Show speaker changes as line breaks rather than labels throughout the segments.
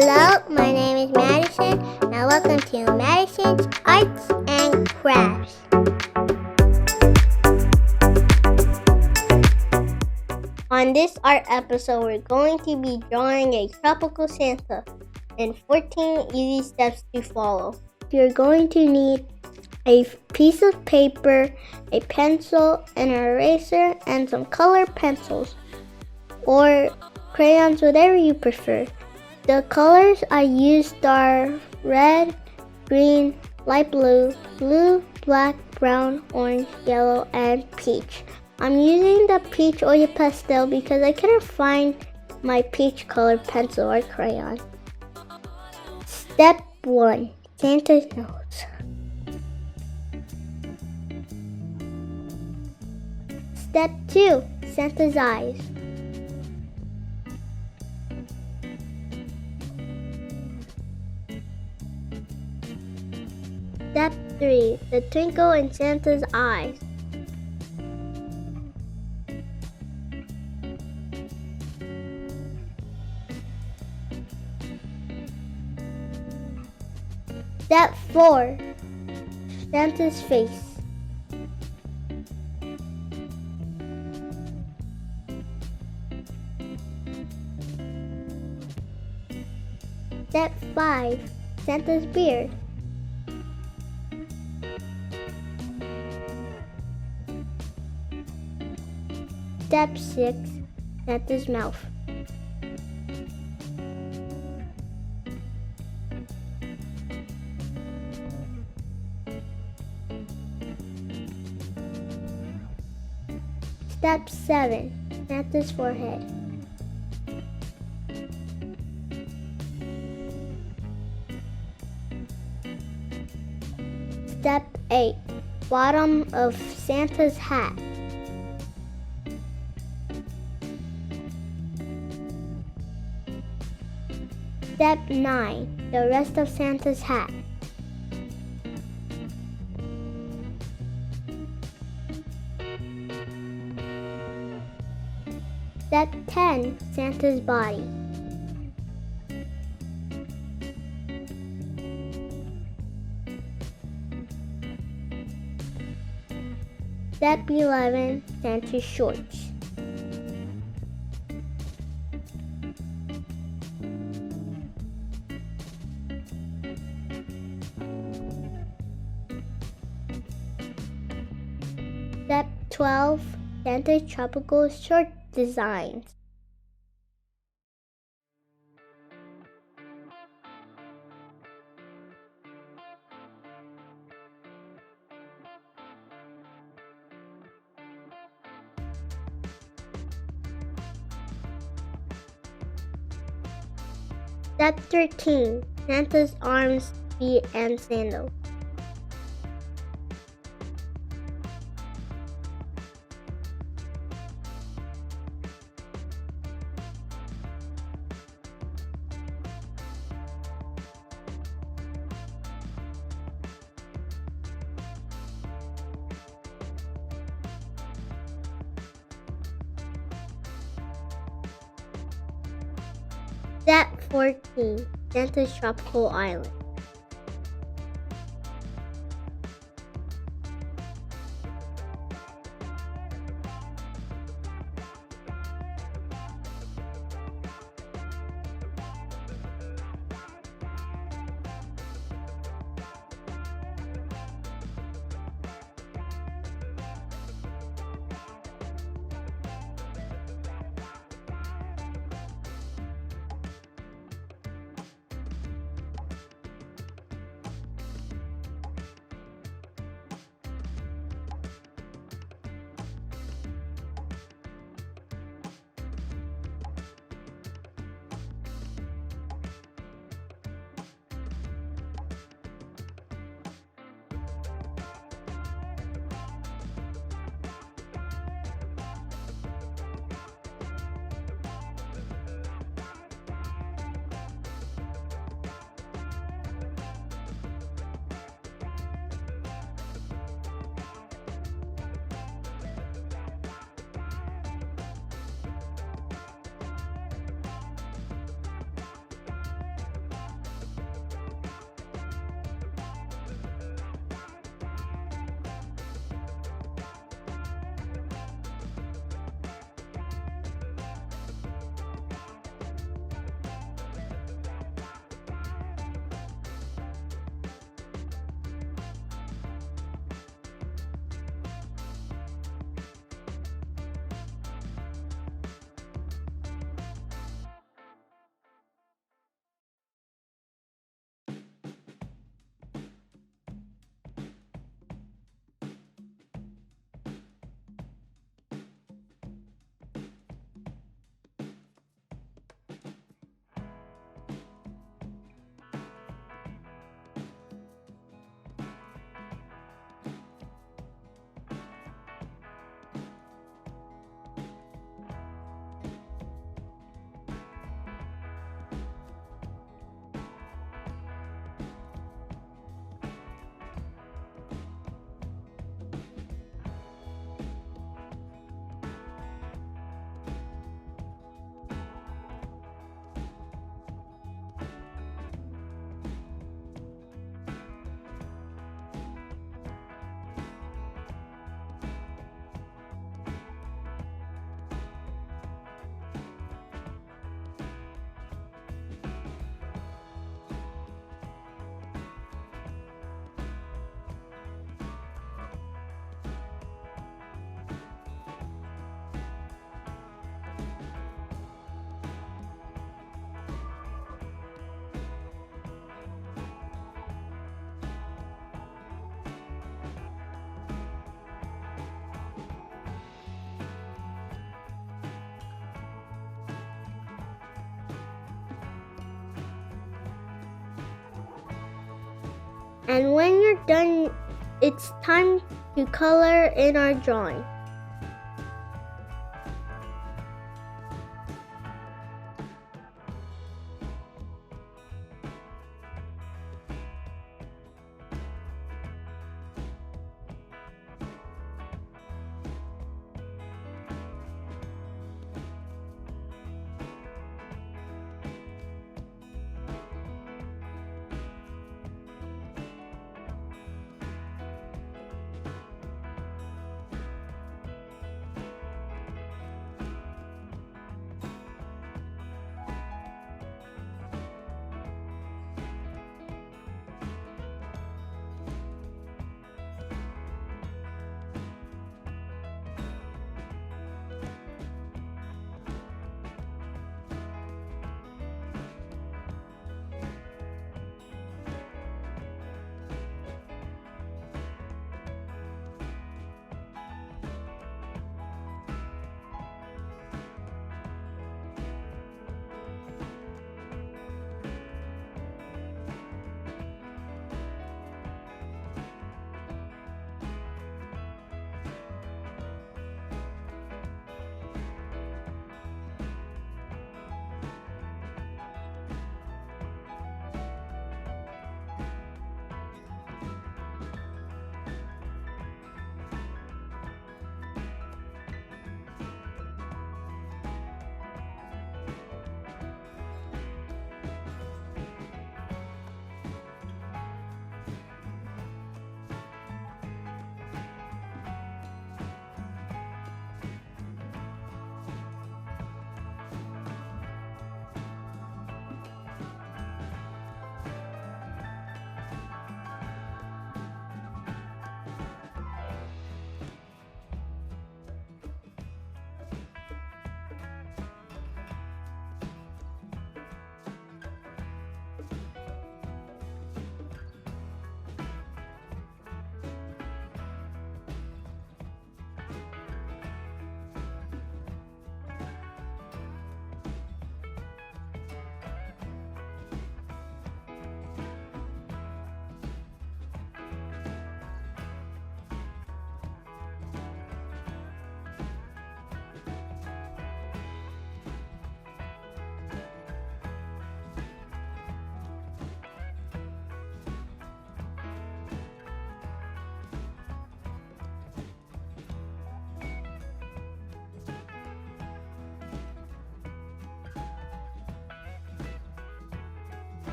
Hello, my name is Madison, and welcome to Madison's Arts and Crafts. On this art episode, we're going to be drawing a tropical Santa and 14 easy steps to follow. You're going to need a piece of paper, a pencil, an eraser, and some colored pencils or crayons, whatever you prefer. The colors I used are red, green, light blue, blue, black, brown, orange, yellow, and peach. I'm using the peach oil pastel because I couldn't find my peach colored pencil or crayon. Step 1. Santa's nose. Step 2. Santa's eyes. Step 3. The twinkle in Santa's eyes. Step 4. Santa's face. Step 5. Santa's beard. Step 6. Santa's mouth. Step 7. Santa's forehead. Step 8. Bottom of Santa's hat. Step 9. The rest of Santa's hat. Step 10. Santa's body. Step 11. Santa's shorts. Step 12. Santa's tropical short designs. Step 13. Santa's arms, feet, and sandals. Step 14. Santa's tropical island. And when you're done, it's time to color in our drawing.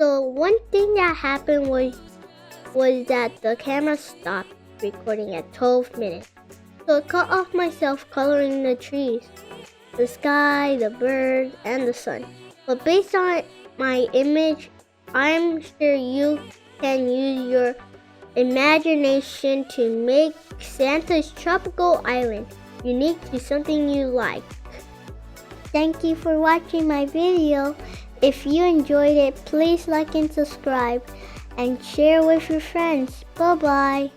So one thing that happened was that the camera stopped recording at 12 minutes. So it cut off myself coloring the trees, the sky, the birds, and the sun. But based on my image, I'm sure you can use your imagination to make Santa's tropical island unique to something you like. Thank you for watching my video. If you enjoyed it, please like and subscribe and share with your friends. Bye-bye.